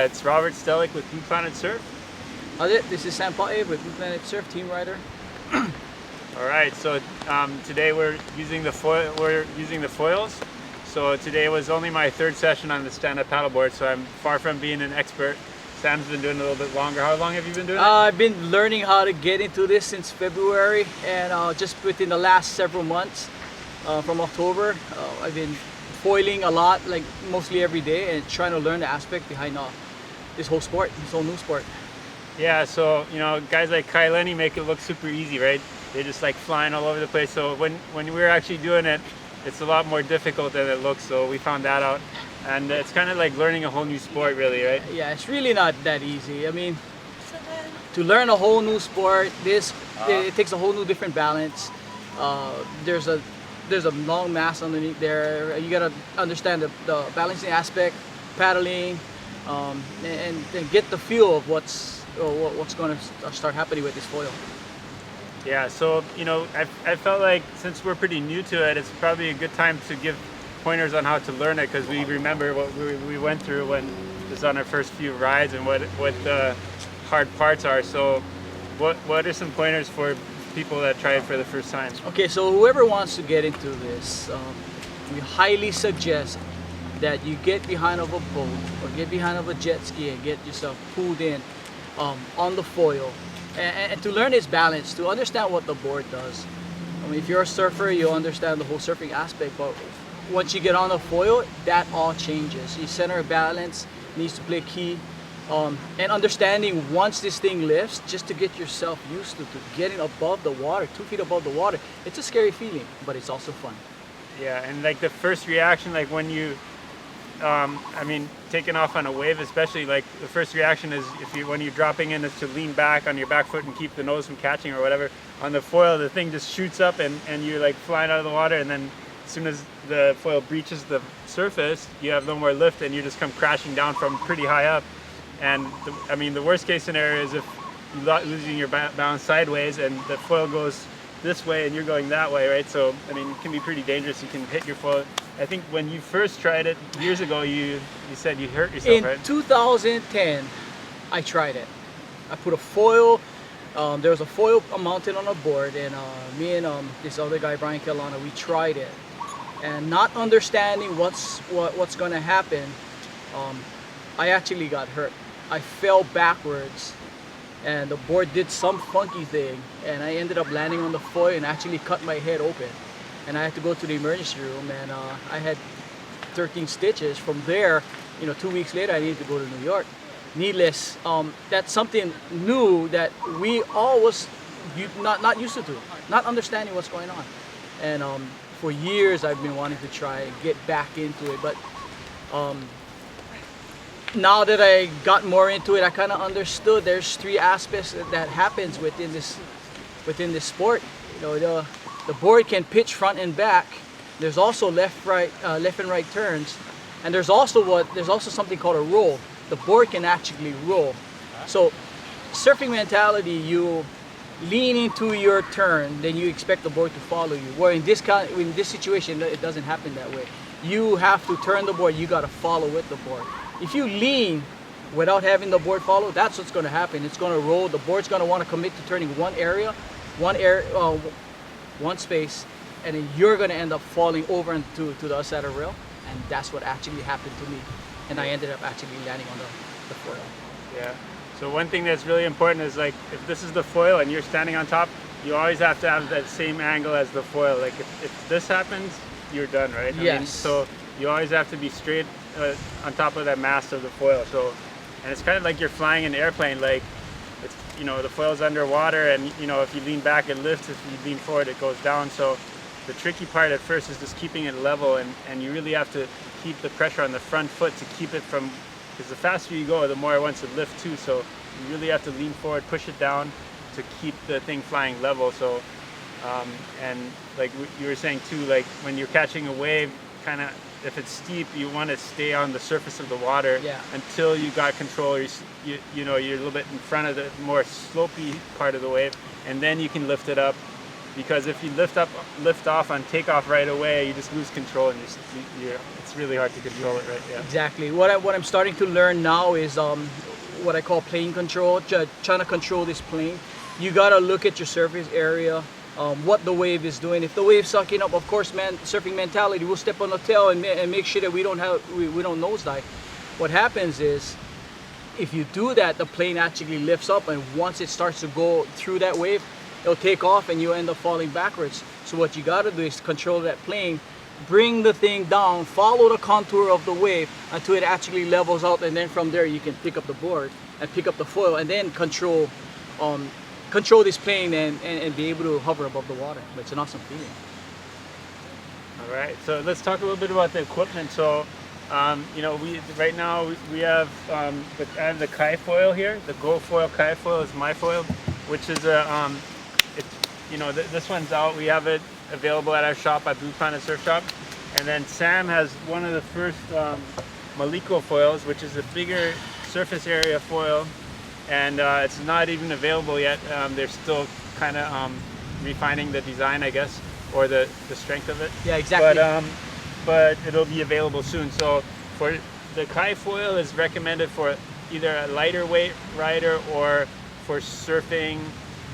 It's Robert Stellick with Blue Planet Surf. This is Sam Pae with Blue Planet Surf, team rider. All right, so today we're using the foils. So today was only my third session on the stand-up paddleboard, so I'm far from being an expert. Sam's been doing it a little bit longer. How long have you been doing it? I've been learning how to get into this since February, and just within the last several months, from October, I've been foiling a lot, like mostly every day, and trying to learn the aspect behind this whole sport, this whole new sport. Yeah, so guys like Kai Lenny make it look super easy, right? They're just like flying all over the place. So when we're actually doing it, it's a lot more difficult than it looks. So we found that out, and it's kind of like learning a whole new sport, really, right? Yeah, it's really not that easy. I mean, to learn a whole new sport, it takes a whole new different balance. There's a long mass underneath there. You gotta understand the balancing aspect, paddling, and get the feel of what's going to start happening with this foil. Yeah, so I felt like since we're pretty new to it, it's probably a good time to give pointers on how to learn it, because we remember what we went through when it was on our first few rides and what the hard parts are. So what are some pointers for people that try it for the first time? Okay, so whoever wants to get into this, we highly suggest that you get behind of a boat or get behind of a jet ski and get yourself pulled in on the foil, and to learn its balance, to understand what the board does. I mean, if you're a surfer, you'll understand the whole surfing aspect, but once you get on the foil, that all changes. Your center of balance needs to play key, and understanding once this thing lifts, just to get yourself used to getting above the water, 2 feet above the water. It's a scary feeling, but it's also fun. Yeah, and like the first reaction, like when you taking off on a wave especially, like the first reaction is when you're dropping in is to lean back on your back foot and keep the nose from catching or whatever. On the foil, the thing just shoots up and you're like flying out of the water, and then as soon as the foil breaches the surface, you have no more lift and you just come crashing down from pretty high up. And the worst case scenario is if you're losing your balance sideways and the foil goes this way and you're going that way, right? So it can be pretty dangerous. You can hit your foil. I think when you first tried it years ago, you said you hurt yourself, right? In 2010, I tried it. I put a foil. There was a foil mounted on a board, and me and this other guy, Brian Kelana, we tried it. And not understanding what's going to happen, I actually got hurt. I fell backwards, and the board did some funky thing, and I ended up landing on the foil and actually cut my head open. And I had to go to the emergency room, and I had 13 stitches. From there, 2 weeks later, I needed to go to New York. Needless, that's something new that we all was not used to, not understanding what's going on. And for years, I've been wanting to try and get back into it. But now that I got more into it, I kind of understood there's 3 aspects that happens within this sport. The board can pitch front and back. There's also left and right turns, and there's also something called a roll. The board can actually roll. So, surfing mentality, you lean into your turn, then you expect the board to follow you. Where in this situation, it doesn't happen that way. You have to turn the board. You got to follow with the board. If you lean without having the board follow, that's what's going to happen. It's going to roll. The board's going to want to commit to turning one space, and then you're going to end up falling over into the other side of the rail, and that's what actually happened to me, and I ended up actually landing on the foil. Yeah, so one thing that's really important is, like, if this is the foil and you're standing on top, you always have to have that same angle as the foil. Like if this happens, you're done, right? Yes. So you always have to be straight on top of that mast of the foil. So, and it's kind of like you're flying an airplane. Like, it's, the foil's underwater, and if you lean back, it lifts. If you lean forward, it goes down. So the tricky part at first is just keeping it level, and you really have to keep the pressure on the front foot to keep it from, because the faster you go, the more it wants to lift too. So you really have to lean forward, push it down to keep the thing flying level. So and like you were saying too, like when you're catching a wave, kind of, if it's steep, you want to stay on the surface of the water until you got control. You're a little bit in front of the more slopey part of the wave, and then you can lift it up because if you lift off on takeoff right away, you just lose control, and it's really hard to control it, right? Yeah. Exactly. What I'm starting to learn now is what I call plane control. Trying to control this plane. You gotta look at your surface area, what the wave is doing. If the wave's sucking up, of course, man, surfing mentality, we'll step on the tail and make sure that we don't nosedive. What happens is, if you do that, the plane actually lifts up, and once it starts to go through that wave, it'll take off and you end up falling backwards. So what you gotta do is control that plane, bring the thing down, follow the contour of the wave until it actually levels out, and then from there you can pick up the board and pick up the foil, and then control this plane and be able to hover above the water. But it's an awesome feeling. All right, so let's talk a little bit about the equipment. So, right now we have I have the Kai foil here. The Go Foil Kai foil is my foil, which is this one's out. We have it available at our shop at Blue Planet Surf Shop. And then Sam has one of the first Maliko foils, which is a bigger surface area foil, and it's not even available yet. They're still kind of refining the design, I guess, or the strength of it. Yeah, exactly. But it'll be available soon. So for the Kai foil is recommended for either a lighter weight rider or for surfing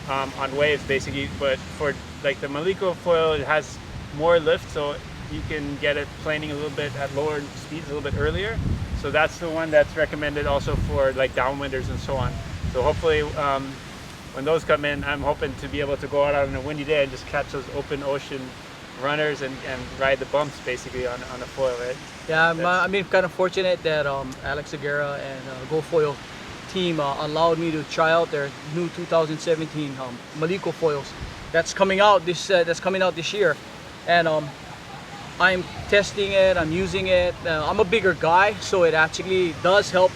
on waves, basically. But for like the Maliko foil, it has more lift, so you can get it planing a little bit at lower speeds a little bit earlier. So that's the one that's recommended also for like downwinders and so on. So hopefully when those come in, I'm hoping to be able to go out on a windy day and just catch those open ocean runners and ride the bumps basically on a foil, right? Yeah, I'm kind of fortunate that Alex Aguirre and Go Foil team allowed me to try out their new 2017 Maliko foils. That's coming out this year, and I'm testing it. I'm using it. I'm a bigger guy, so it actually does help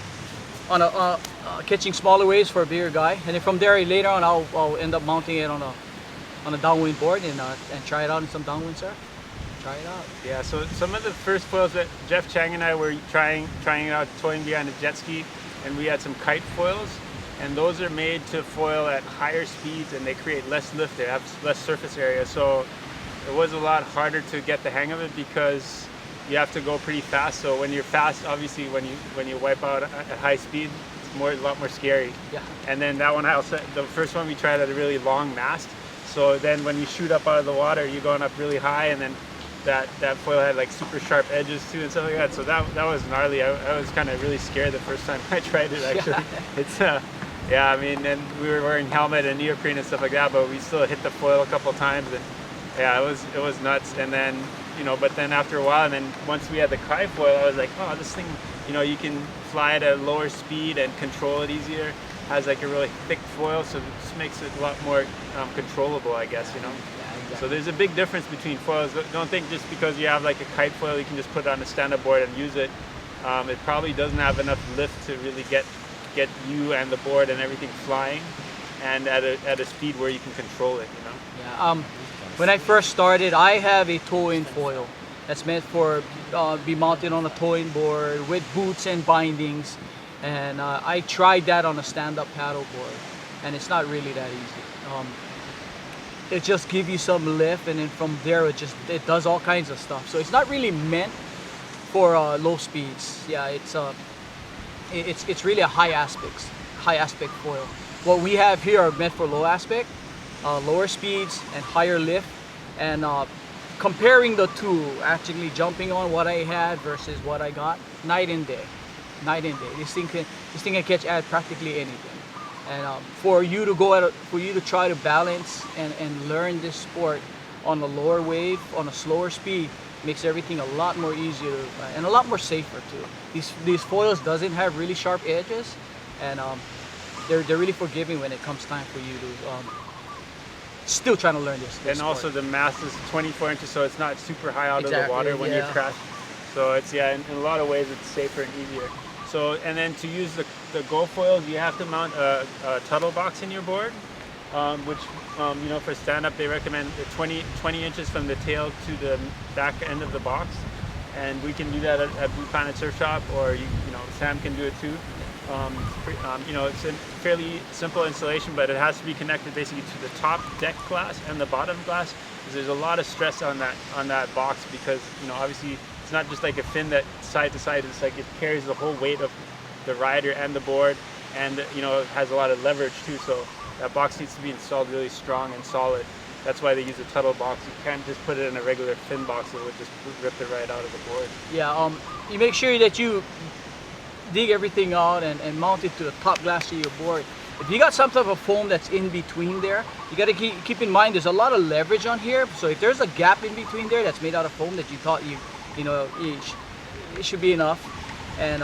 on catching smaller waves for a bigger guy. And then from there, later on, I'll end up mounting it on a downwind board and try it out in some downwind surf. Try it out. Yeah. So some of the first foils that Jeff Chang and I were trying out, toying behind a jet ski, and we had some kite foils, and those are made to foil at higher speeds, and they create less lift. They have less surface area, so it was a lot harder to get the hang of it because you have to go pretty fast. So when you're fast, obviously when you wipe out at high speed, it's a lot more scary. Yeah. And then that one the first one we tried at a really long mast. So then when you shoot up out of the water, you're going up really high, and then that foil had like super sharp edges too and stuff like that. So that was gnarly. I was kind of really scared the first time I tried it actually. It's yeah, I mean, and we were wearing helmet and neoprene and stuff like that, but we still hit the foil a couple times, and yeah, it was nuts. And then but then after a while, and then once we had the Kai foil, I was like, oh, this thing, you can fly at a lower speed and control it easier. Has like a really thick foil, so it just makes it a lot more controllable, I guess. Yeah, exactly. So there's a big difference between foils. Don't think just because you have like a kite foil, you can just put it on a stand-up board and use it. It probably doesn't have enough lift to really get you and the board and everything flying, and at a speed where you can control it. Yeah. When I first started, I have a tow-in foil that's meant for be mounted on a tow-in board with boots and bindings, and I tried that on a stand-up paddle board, and it's not really that easy. It just gives you some lift, and then from there it does all kinds of stuff. So it's not really meant for low speeds. Yeah, it's really a high aspect foil. What we have here are meant for low aspect, lower speeds and higher lift. And comparing the two, actually jumping on what I had versus what I got, night and day. This thing can catch at practically anything. And for you to try to balance and learn this sport on a lower wave, on a slower speed, makes everything a lot more easier and a lot more safer too. These foils doesn't have really sharp edges, and they're really forgiving when it comes time for you to still trying to learn this and sport. Also the mast is 24 inches, so it's not super high out of the water when you crash. So it's in a lot of ways it's safer and easier. So, and then to use the Go foils, you have to mount a tuttle box in your board, which for stand-up they recommend 20 inches from the tail to the back end of the box, and we can do that at Blue Planet Surf Shop, or Sam can do it too. You know, it's a fairly simple installation, but it has to be connected basically to the top deck glass and the bottom glass, because there's a lot of stress on that box, because, you know, obviously it's not just like a fin that side to side, it's like it carries the whole weight of the rider and the board, and, you know, it has a lot of leverage too, so that box needs to be installed really strong and solid. That's why they use a Tuttle box. You can't just put it in a regular fin box, it would just rip it right out of the board. Yeah, you make sure that you dig everything out and mount it to the top glass of your board. If you got some type of foam that's in between there, you got to keep in mind there's a lot of leverage on here. So if there's a gap in between there that's made out of foam that you thought it should be enough, and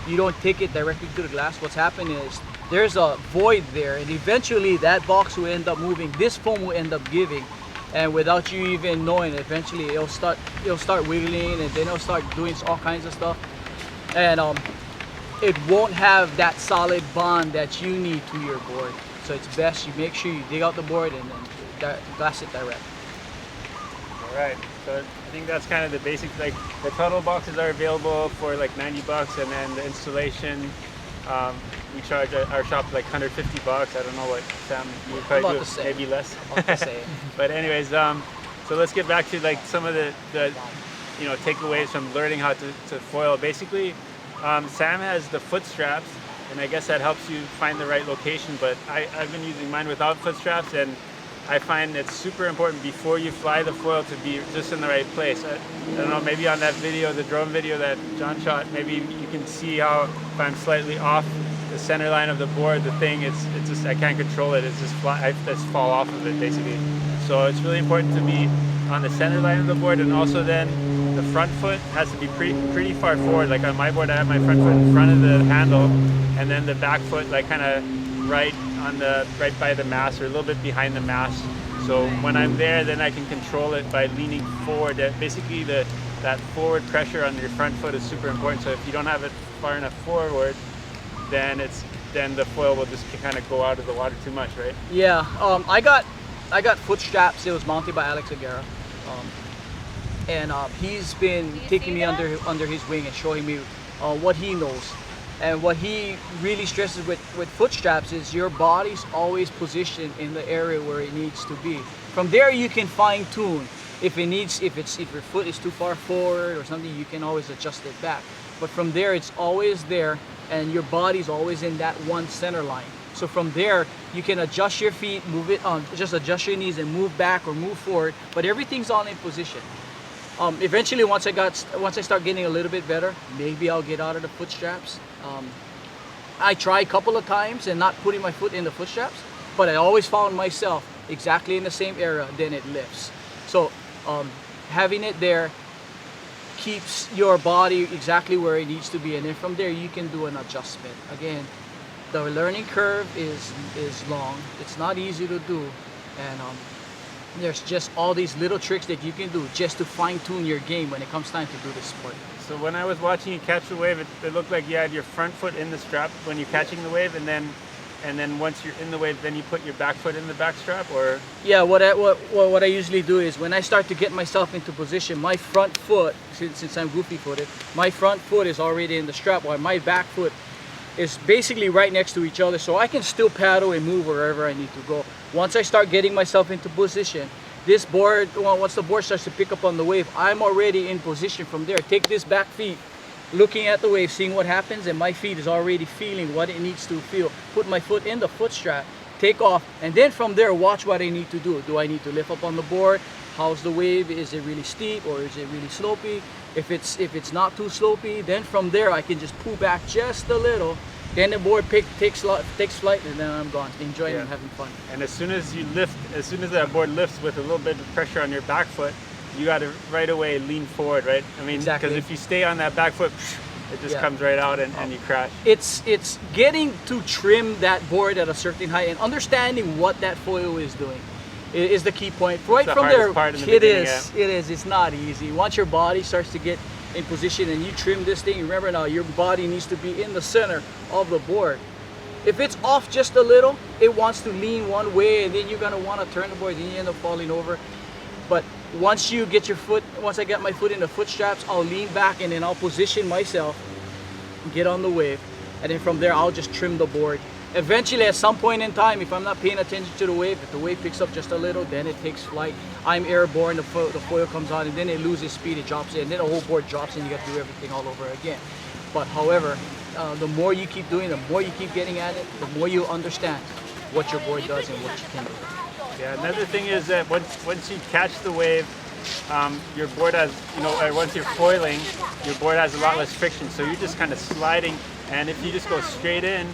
you don't take it directly to the glass, what's happening is there's a void there, and eventually that box will end up moving. This foam will end up giving, and without you even knowing, eventually it'll start wiggling, and then it'll start doing all kinds of stuff, and it won't have that solid bond that you need to your board. So it's best you make sure you dig out the board and then glass it direct. All right, so I think that's kind of the basics. Like the Tuttle boxes are available for like 90 bucks, and then the installation, we charge at our shop like 150 bucks. I don't know what Sam, you would probably do, maybe less. But anyways, so let's get back to like some of the you know, takeaways from learning how to foil. Basically, Sam has the foot straps, and I guess that helps you find the right location, but I've been using mine without foot straps, and I find it's super important before you fly the foil to be just in the right place. I don't know, maybe on that video, the drone video that John shot, maybe you can see how if I'm slightly off the center line of the board, the thing, it's just, I can't control it, it's just I just fall off of it basically. So it's really important to be on the center line of the board, and also then the front foot has to be pretty far forward. Like on my board, I have my front foot in front of the handle, and then the back foot like kind of right by the mast, or a little bit behind the mast. So when I'm there, then I can control it by leaning forward. Basically, that forward pressure on your front foot is super important. So if you don't have it far enough forward, then the foil will just kind of go out of the water too much, right? Yeah, I got foot straps. It was mounted by Alex Aguirre, and he's been taking me under his wing and showing me what he knows. And what he really stresses with foot straps is your body's always positioned in the area where it needs to be. From there, you can fine tune. If your foot is too far forward or something, you can always adjust it back. But from there, it's always there, and your body's always in that one center line. So from there, you can adjust your feet, move it on, just adjust your knees and move back or move forward. But everything's all in position. Eventually, once I start getting a little bit better, maybe I'll get out of the foot straps. I tried a couple of times and not putting my foot in the foot straps, but I always found myself exactly in the same area, then it lifts. So having it there keeps your body exactly where it needs to be, and then from there you can do an adjustment. Again, the learning curve is long. It's not easy to do, and there's just all these little tricks that you can do just to fine-tune your game when it comes time to do this sport. So when I was watching you catch the wave, it looked like you had your front foot in the strap when you're catching the wave, and then once you're in the wave, then you put your back foot in the back strap, or? Yeah, what I usually do is when I start to get myself into position, my front foot, since I'm goofy-footed, my front foot is already in the strap, while my back foot is basically right next to each other, so I can still paddle and move wherever I need to go. Once I start getting myself into position, this board, once the board starts to pick up on the wave, I'm already in position from there. Take this back feet, looking at the wave, seeing what happens, and my feet is already feeling what it needs to feel. Put my foot in the foot strap, take off, and then from there, watch what I need to do. Do I need to lift up on the board? How's the wave? Is it really steep or is it really slopey? If it's not too slopey, then from there I can just pull back just a little. Then the board takes flight, and then I'm gone, enjoying and having fun. And as soon as that board lifts with a little bit of pressure on your back foot, you got to right away lean forward, right? I mean, because if you stay on that back foot, it just comes right out and you crash. It's getting to trim that board at a certain height and understanding what that foil is doing is the key point. Right from there, it is. It's not easy. Once your body starts to get in position and you trim this thing, remember now your body needs to be in the center of the board. If it's off just a little, it wants to lean one way, and then you're gonna want to turn the board, and you end up falling over. But once I get my foot in the foot straps, I'll lean back and then I'll position myself, get on the wave, and then from there I'll just trim the board. Eventually, at some point in time, if I'm not paying attention to the wave, if the wave picks up just a little, then it takes flight. I'm airborne, the foil comes on, and then it loses speed, it drops in, and then the whole board drops, and you got to do everything all over again. But however, the more you keep doing, the more you keep getting at it, the more you understand what your board does and what you can do. Yeah, another thing is that once you catch the wave, your board has, once you're foiling, your board has a lot less friction. So you're just kind of sliding, and if you just go straight in,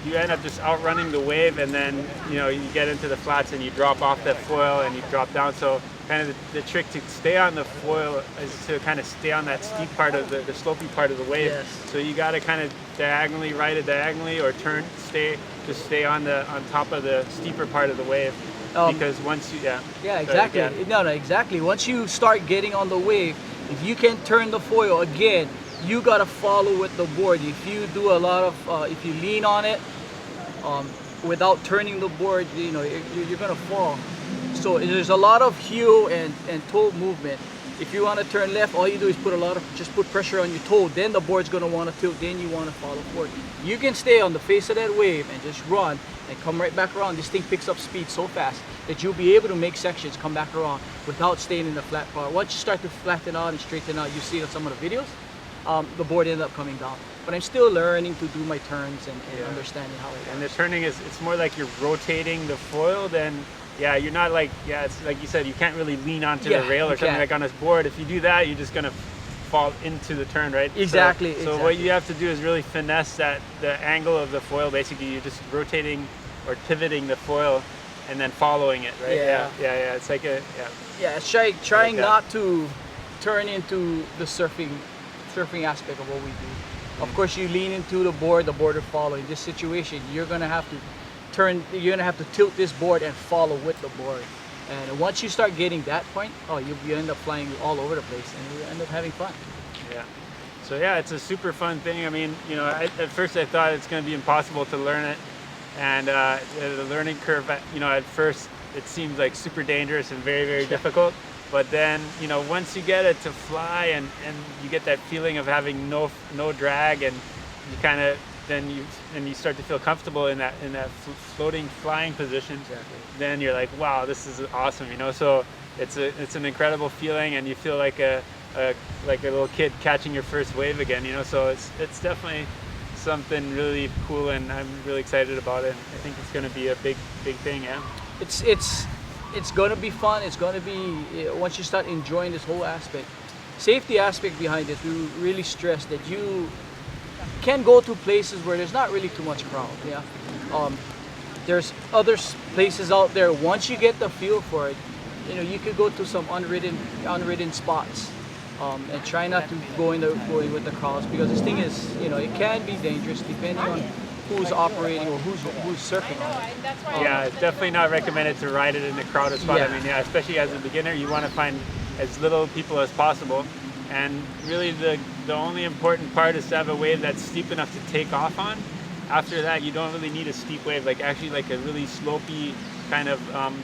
you end up just outrunning the wave, and then you get into the flats and you drop off that foil and you drop down. So kind of the trick to stay on the foil is to kind of stay on that steep part of the slopey part of the wave. Yes. So you got to kind of diagonally, ride it diagonally, or stay on top of the steeper part of the wave. Because once you exactly. No, exactly. Once you start getting on the wave, if you can turn the foil again, you gotta follow with the board. If you do a lot of, if you lean on it without turning the board, you're gonna fall. So there's a lot of heel and toe movement. If you want to turn left, all you do is just put pressure on your toe. Then the board's gonna want to tilt. Then you want to follow forward. You can stay on the face of that wave and just run and come right back around. This thing picks up speed so fast that you'll be able to make sections come back around without staying in the flat part. Once you start to flatten out and straighten out, you see on some of the videos, the board ended up coming down. But I'm still learning to do my turns and understanding how it works. And the turning it's more like you're rotating the foil than, you're not like, it's like you said, you can't really lean onto the rail or something like on this board. If you do that, you're just gonna fall into the turn, right? Exactly. So what you have to do is really finesse the angle of the foil. Basically, you're just rotating or pivoting the foil and then following it, right? Yeah. It's like it's trying not to turn into the surfing aspect of what we do. Of course, you lean into the board will follow. In this situation, you're gonna have to tilt this board and follow with the board. And once you start getting that point, you end up flying all over the place, and you end up having fun. Yeah. So it's a super fun thing. I mean, at first I thought it's going to be impossible to learn it, and the learning curve, at first it seems like super dangerous and very, very difficult. But then, once you get it to fly and you get that feeling of having no drag, and you kind of you start to feel comfortable in that floating flying position. Exactly. Then you're like, wow, this is awesome, So it's an incredible feeling, and you feel like a little kid catching your first wave again, So it's definitely something really cool, and I'm really excited about it. I think it's going to be a big thing. Yeah. It's going to be fun. It's going to be, once you start enjoying this whole safety aspect behind this, we really stress that you can go to places where there's not really too much crowd. There's other places out there. Once you get the feel for it, you could go to some unridden spots, and try not to go with the crowds, because this thing is, it can be dangerous depending on who's operating or who's surfing on it. It's definitely not recommended to ride it in a crowded spot. I mean, especially as a beginner, you want to find as little people as possible. And really the only important part is to have a wave that's steep enough to take off on. After that, you don't really need a steep wave. Like a really slopey kind of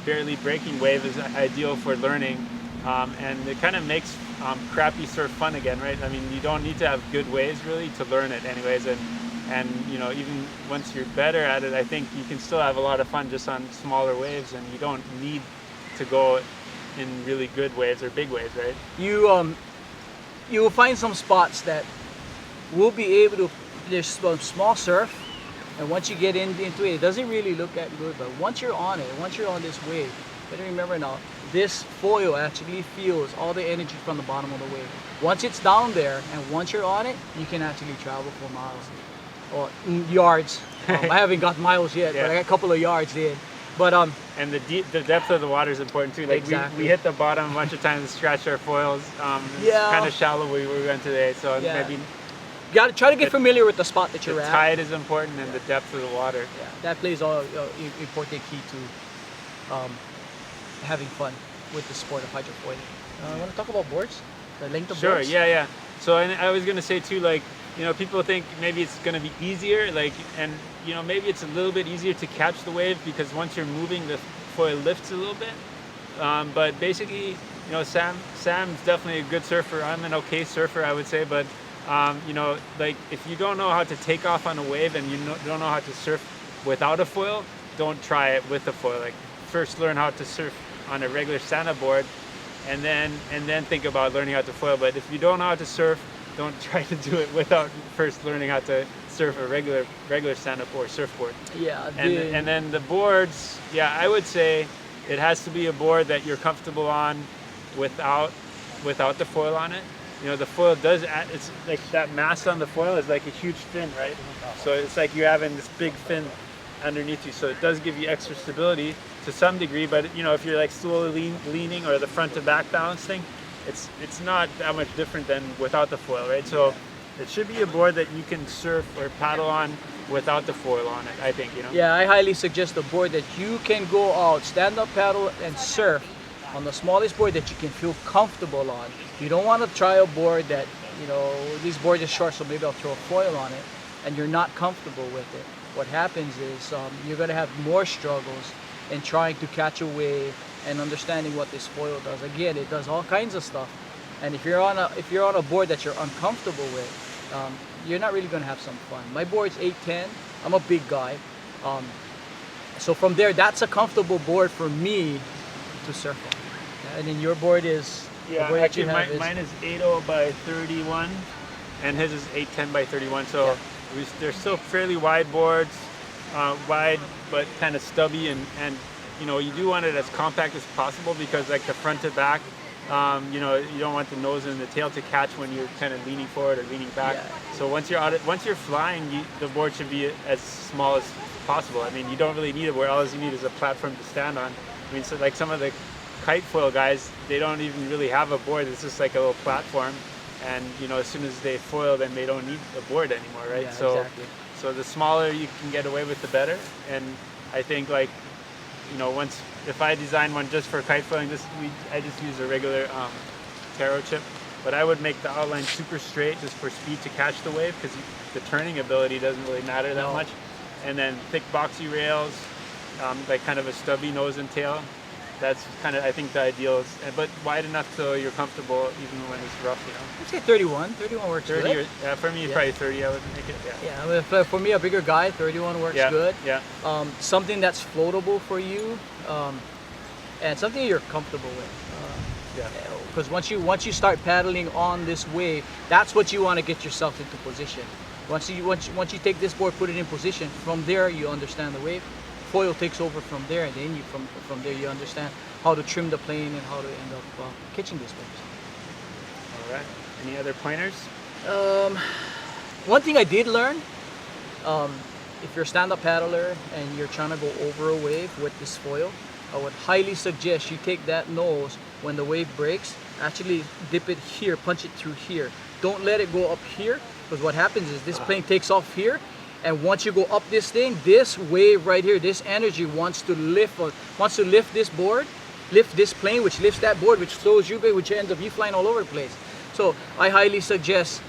barely breaking wave is ideal for learning. And it kind of makes crappy surf fun again, right? I mean, you don't need to have good waves really to learn it anyways. And even once you're better at it, I think you can still have a lot of fun just on smaller waves, and you don't need to go in really good waves or big waves, right? You will find some spots that will be able to, there's some small surf, and once you get into it, it doesn't really look that good, but once you're on it, once you're on this wave, you gotta remember now, this foil actually feels all the energy from the bottom of the wave. Once it's down there, and once you're on it, you can actually travel for miles, or yards. I haven't got miles yet, but I got a couple of yards in. But and the depth of the water is important too. Like exactly. we hit the bottom a bunch of times and scratched our foils. It's kind of shallow where we went today, so maybe you gotta try to get familiar with the spot that you're at. The tide is important, and the depth of the water. Yeah, that plays all important key to having fun with the sport of hydrofoiling. Want to talk about boards? The length of boards? Sure. Yeah. So I was gonna say too, like, people think maybe it's gonna be easier, and maybe it's a little bit easier to catch the wave because once you're moving, the foil lifts a little bit. But basically, Sam's definitely a good surfer. I'm an okay surfer, I would say, but You know, like if you don't know how to take off on a wave and don't know how to surf without a foil, don't try it with a foil. Like first learn how to surf on a regular stand-up board, and then think about learning how to foil. But if you don't know how to surf, don't try to do it without first learning how to surf a regular stand-up or surfboard. Yeah. And then the boards, yeah, I would say it has to be a board that you're comfortable on without the foil on it. You know, the foil does add, it's like that mass on the foil is like a huge fin, right? So it's like you're having this big fin underneath you. So it does give you extra stability to some degree, but you know, if you're like slowly leaning or the front to back balancing, it's not that much different than without the foil, right? So it should be a board that you can surf or paddle on without the foil on it, I think, you know? Yeah, I highly suggest a board that you can go out, stand up paddle and surf on the smallest board that you can feel comfortable on. You don't want to try a board that, you know, this board is short, so maybe I'll throw a foil on it, and you're not comfortable with it. What happens is you're going to have more struggles in trying to catch a wave and understanding what this foil does. Again, it does all kinds of stuff. And if you're on a board that you're uncomfortable with, you're not really going to have some fun. My board's 810. I'm a big guy. So from there, that's a comfortable board for me to surf on. Yeah, and then your board is... Yeah, actually mine is 80 by 31 and his is 810 by 31. So yeah. They're still fairly wide boards, wide but kind of stubby, and you know, you do want it as compact as possible because like the front to back, you know, you don't want the nose and the tail to catch when you're kind of leaning forward or leaning back. Yeah. So once you're flying, the board should be as small as possible. I mean, you don't really need a board. All you need is a platform to stand on. I mean, so like some of the kite foil guys, they don't even really have a board. It's just like a little platform, and you know, as soon as they foil, then they don't need a board anymore, right? Yeah, so exactly. So the smaller you can get away with, the better. And I think, like, you know, if I design one just for kite foiling, I just use a regular taro chip, but I would make the outline super straight just for speed to catch the wave, because the turning ability doesn't really matter that much. And then thick boxy rails, like kind of a stubby nose and tail. That's kind of, I think, the ideal is, but wide enough so you're comfortable even when it's rough, you know. I'd say 31. 31 works 30 good. Or, for me, probably 30. I would make it. Yeah. For me, a bigger guy, 31 works good. Yeah. Something that's floatable for you, and something you're comfortable with. Because once you start paddling on this wave, that's what you want to get yourself into position. Once you take this board, put it in position, from there you understand the wave. Foil takes over from there, and then from there you understand how to trim the plane and how to end up catching these waves. All right. Any other pointers? One thing I did learn, if you're a stand-up paddler and you're trying to go over a wave with this foil, I would highly suggest you take that nose when the wave breaks, actually dip it here, punch it through here. Don't let it go up here, because what happens is this plane takes off here, and once you go up this thing, this wave right here, this energy wants to lift this board, lift this plane, which lifts that board, which throws you big, which ends up you flying all over the place. So I highly suggest,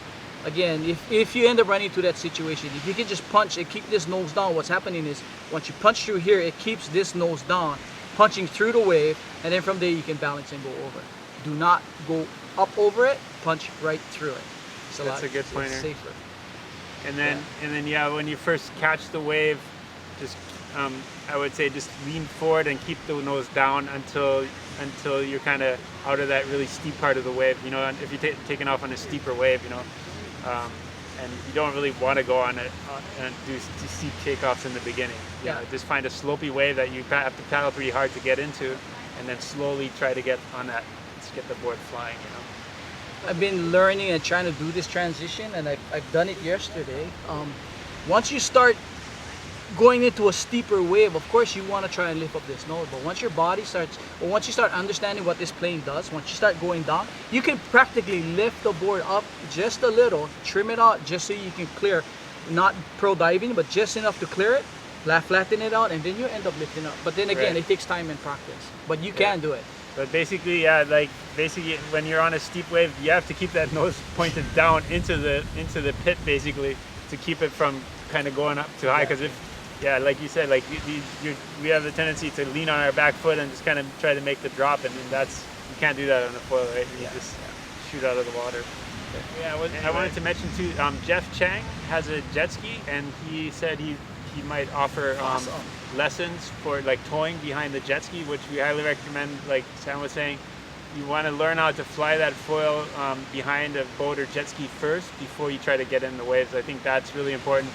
again, if you end up running into that situation, if you can just punch and keep this nose down, what's happening is once you punch through here, it keeps this nose down, punching through the wave, and then from there you can balance and go over. Do not go up over it, punch right through it. That's a good pointer. It's safer. And then when you first catch the wave, just I would say just lean forward and keep the nose down until you're kind of out of that really steep part of the wave. You know, if you're taking off on a steeper wave, you know, and you don't really want to go on it and do steep takeoffs in the beginning. You know, just find a slopey wave that you have to paddle pretty hard to get into, and then slowly try to get on that, to get the board flying. You know. I've been learning and trying to do this transition, and I've done it yesterday. Once you start going into a steeper wave, of course you want to try and lift up this nose, but once your body starts, or once you start understanding what this plane does, once you start going down, you can practically lift the board up just a little, trim it out just so you can clear, not pro diving, but just enough to clear it, flatten it out, and then you end up lifting up. But then again, it takes time and practice, but you can do it. But basically, basically when you're on a steep wave, you have to keep that nose pointed down into the pit, basically, to keep it from kind of going up too high. Because like you said, like we have the tendency to lean on our back foot and just kind of try to make the drop, and you can't do that on a foil, right? You just shoot out of the water. Yeah, I wanted to mention too, Jeff Chang has a jet ski, and he said he might offer Awesome. lessons for like towing behind the jet ski, which we highly recommend. Like Sam was saying, you want to learn how to fly that foil behind a boat or jet ski first before you try to get in the waves. I think that's really important.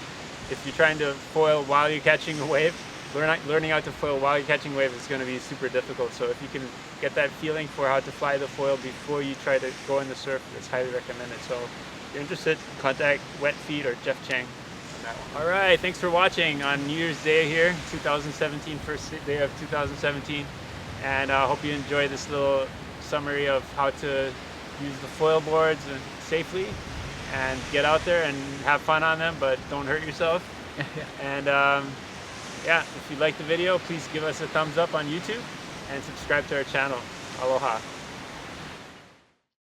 If you're trying to foil while you're catching a wave, learning how to foil while you're catching a wave is going to be super difficult. So if you can get that feeling for how to fly the foil before you try to go in the surf, it's highly recommended. So if you're interested, contact Wet Feet or Jeff Chang on that one. All right, thanks for watching on New Year's Day here, 2017, first day of 2017. And I hope you enjoy this little summary of how to use the foil boards safely and get out there and have fun on them, but don't hurt yourself. And yeah, if you like the video, please give us a thumbs up on YouTube and subscribe to our channel. Aloha.